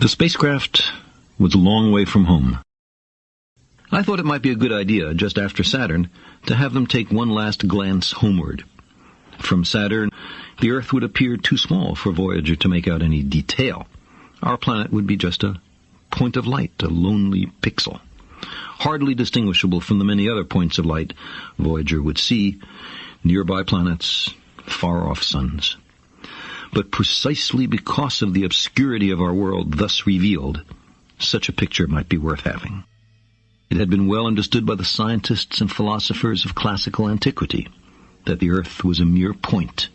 The spacecraft was a long way from home. I thought it might be a good idea, just after Saturn, to have them take one last glance homeward. From Saturn, the Earth would appear too small for Voyager to make out any detail. Our planet would be just a point of light, a lonely pixel, hardly distinguishable from the many other points of light Voyager would see, nearby planets, far-off suns. But precisely because of the obscurity of our world thus revealed, such a picture might be worth having. It had been well understood by the scientists and philosophers of classical antiquity that the Earth was a mere point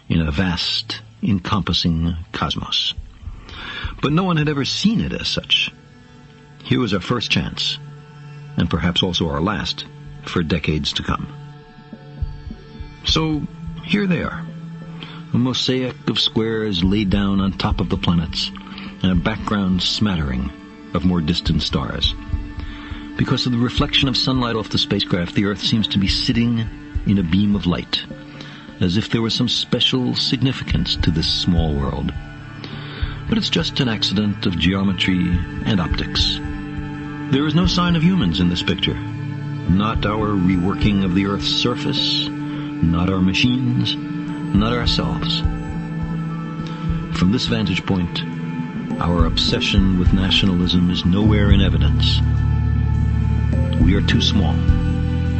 in a vast, encompassing cosmos. But no one had ever seen it as such. Here was our first chance, and perhaps also our last, for decades to come. So, here they are. A mosaic of squares laid down on top of the planets, and a background smattering of more distant stars. Because of the reflection of sunlight off the spacecraft, the Earth seems to be sitting in a beam of light, as if there was some special significance to this small world. But it's just an accident of geometry and optics. There is no sign of humans in this picture. Not our reworking of the Earth's surface, not our machines, not ourselves. From this vantage point, our obsession with nationalism is nowhere in evidence. We are too small.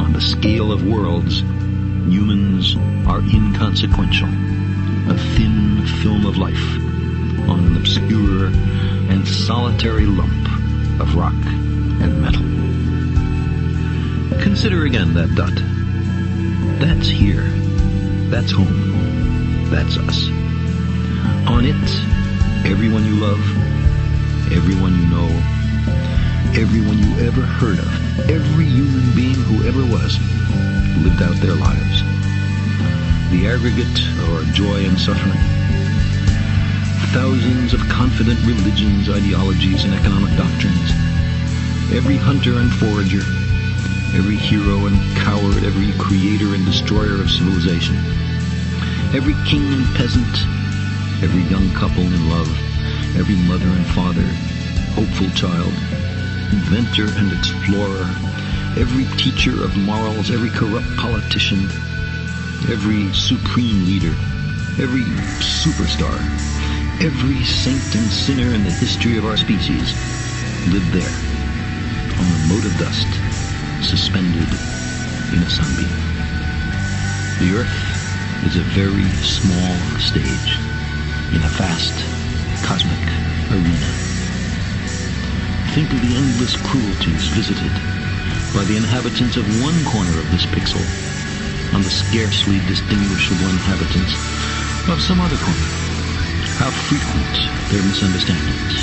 On the scale of worlds, humans are inconsequential. A thin film of life on an obscure and solitary lump of rock and metal. Consider again that dot. That's here. That's home. That's us. On it, everyone you love, everyone you know, everyone you ever heard of, every human being who ever was, lived out their lives. The aggregate of our joy and suffering. Thousands of confident religions, ideologies, and economic doctrines. Every hunter and forager, every hero and coward, every creator and destroyer of civilization. Every king and peasant, every young couple in love, every mother and father, hopeful child, inventor and explorer, every teacher of morals, every corrupt politician, every supreme leader, every superstar, every saint and sinner in the history of our species lived there, on a mote of dust, suspended in a sunbeam. The Earth is a very small stage in a vast cosmic arena. Think of the endless cruelties visited by the inhabitants of one corner of this pixel on the scarcely distinguishable inhabitants of some other corner. How frequent their misunderstandings,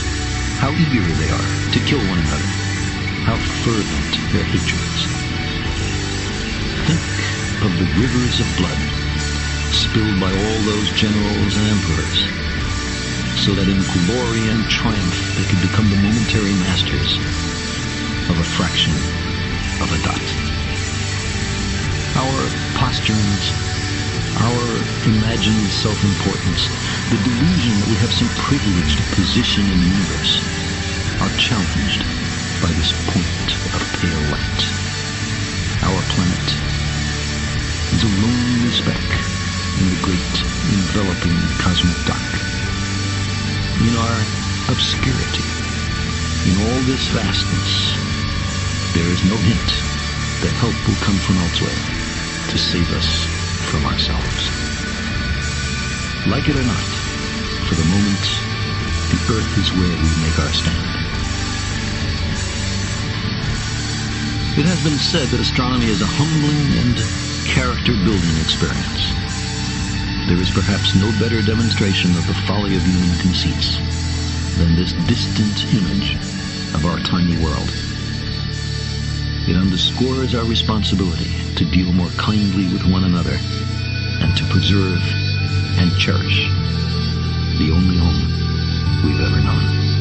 how eager they are to kill one another, how fervent their hatreds. Think of the rivers of blood spilled by all those generals and emperors, so that in glory and triumph they could become the momentary masters of a fraction of a dot. Our posturings, our imagined self-importance, the delusion that we have some privileged position in the universe, are challenged by this point of pale light. Our planet is a lonely speck in the great enveloping cosmic dark. In our obscurity, in all this vastness, there is no hint that help will come from elsewhere to save us from ourselves. Like it or not, for the moment, the Earth is where we make our stand. It has been said that astronomy is a humbling and character-building experience. There is perhaps no better demonstration of the folly of human conceits than this distant image of our tiny world. It underscores our responsibility to deal more kindly with one another and to preserve and cherish the only home we've ever known.